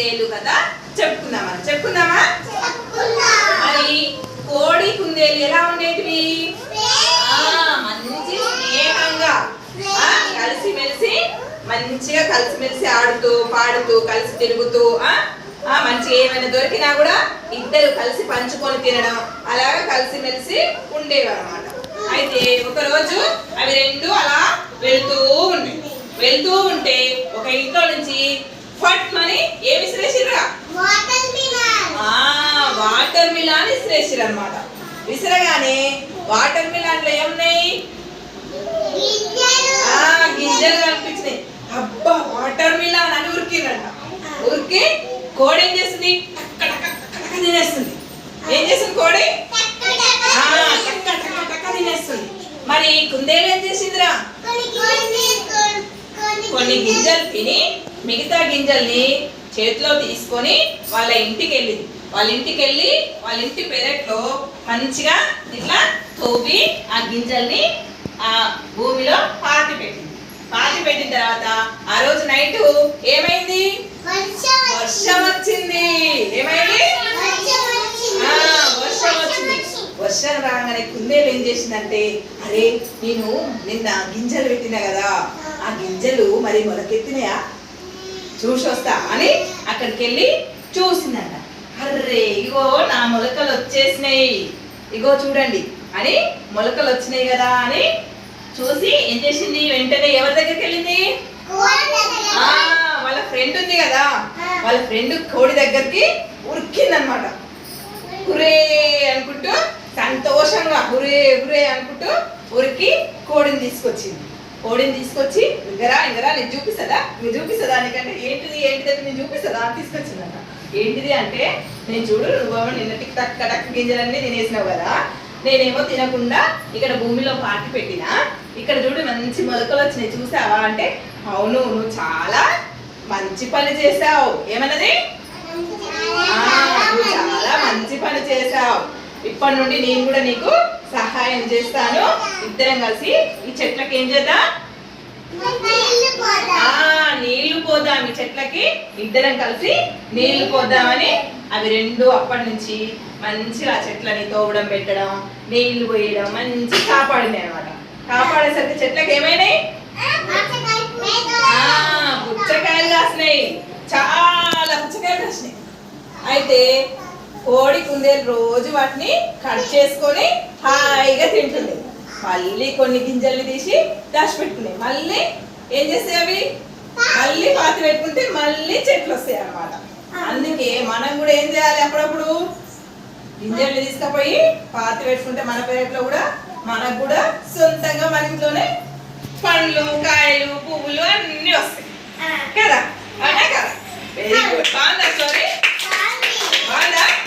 కుందేలు కదా చెప్పుకుందామా మరి కోడి కుందేలు ఎలా ఉండేటివి? మంచి స్నేహంగా కలిసిమెలిసి మంచిగా కలిసిమెలిసి ఆడుతూ పాడుతూ కలిసి తిరుగుతూ మంచిగా ఏమైనా దొరికినా కూడా ఇద్దరు కలిసి పంచుకొని తినడం అలాగా కలిసిమెలిసి ఉండేవారు అన్నమాట. అయితే ఒకరోజు అవి రెండు అలా వెళ్తూ ఉంటే ఒక ఇంట్లో నుంచి ఫట్ మని ఏమి విసిరేసిర్రా? వాటర్ మిలాన్ విసిరేసిర్రు అన్నమాట. విసిరగానే వాటర్ మిలాన్ లో ఏమున్నాయి? గింజలు కనిపించినాయి. అబ్బా వాటర్ మిలాన్ అని ఉరికిందంట. ఉరికి కోడి ఏం చేస్తుంది? తినేస్తుంది. ఏం చేస్తుంది కోడి? తినేస్తుంది. మరి కుందేలు ఏం చేసిందిరా? కొన్ని గింజలు తిని మిగతా గింజల్ని చేతిలో తీసుకొని వాళ్ళ ఇంటికి వెళ్ళింది. వాళ్ళ ఇంటి పెరట్లో మంచిగా ఇట్లా తవ్వి ఆ గింజల్ని ఆ భూమిలో పాతి పెట్టిన తర్వాత ఆ రోజు నైట్ ఏమైంది? వర్షం వచ్చింది. ఏమైంది? వర్షం వచ్చింది. వర్షం రాగానే కుందేలు ఏం చేసిందంటే, అరే నేను నిన్న గింజలు పెట్టినా కదా, ఆ గింజలు మరి మొలకెత్తినాయా చూసి వస్తా అని అక్కడికి వెళ్ళి చూసిందంట. అర్రే ఇగో నా మొలకలు వచ్చేసినాయి, ఇగో చూడండి అని మొలకలు వచ్చినాయి కదా అని చూసి ఏం చేసింది? వెంటనే ఎవరి దగ్గరికి వెళ్ళింది? వాళ్ళ ఫ్రెండ్ ఉంది కదా, వాళ్ళ ఫ్రెండ్ కోడి దగ్గరికి ఉరికిందనమాట. హురే అనుకుంటూ సంతోషంగా హురే అనుకుంటూ ఉరికి కోడిని తీసుకొచ్చి ఇంగరా నేను చూపిస్తుందా నీకంటే ఏంటిది నేను చూపిస్తుందా అని తీసుకొచ్చిందట. ఏంటిది అంటే, నేను చూడు నువ్వు నిన్నటికి టక్ గింజలన్నీ తినేసినావు కదా, నేనేమో తినకుండా ఇక్కడ భూమిలో పాతి పెట్టినా, ఇక్కడ చూడు మంచి మొలకలు వచ్చినాయి చూసావా అంటే, అవును నువ్వు చాలా మంచి పని చేసావు. ఏమన్నది? నువ్వు చాలా మంచి పని చేసావు. ఇప్పటి నుండి నేను కూడా నీకు సహాయం చేస్తాను. ఇద్దరం కలిసి ఈ చెట్లకి ఏం చేద్దాం? నీళ్లు పోద్దాం. ఈ చెట్లకి ఇద్దరం కలిసి నీళ్లు పోద్దామని అవి రెండు అప్పటి నుంచి మంచిగా ఆ చెట్లని తోవడం పెట్టడం నీళ్లు పోయడం మంచి కాపాడింది అనమాట. కాపాడేసరికి చెట్లకి ఏమైనాయి? పుచ్చకాయలు కాసినాయి. చాలా పుచ్చకాయలు కాసినాయి. అయితే కోడి కుందేలు రోజు వాటిని కట్ చేసుకొని హాయిగా తింటుంది. మళ్ళీ కొన్ని గింజల్ని తీసి దాచిపెట్టుకున్నాయి. మళ్ళీ ఏం చేస్తాయి? అవి మళ్ళీ పాతి పెట్టుకుంటే మళ్ళీ చెట్లు వస్తాయి అన్నమాట. అందుకే మనం కూడా ఏం చేయాలి? అప్పుడప్పుడు గింజల్ని తీసుకుపోయి పాతి పెట్టుకుంటే మన పెరట్లో కూడా మనకు కూడా సొంతంగా మన ఇంట్లోనే పండ్లు కాయలు పువ్వులు అన్నీ వస్తాయి.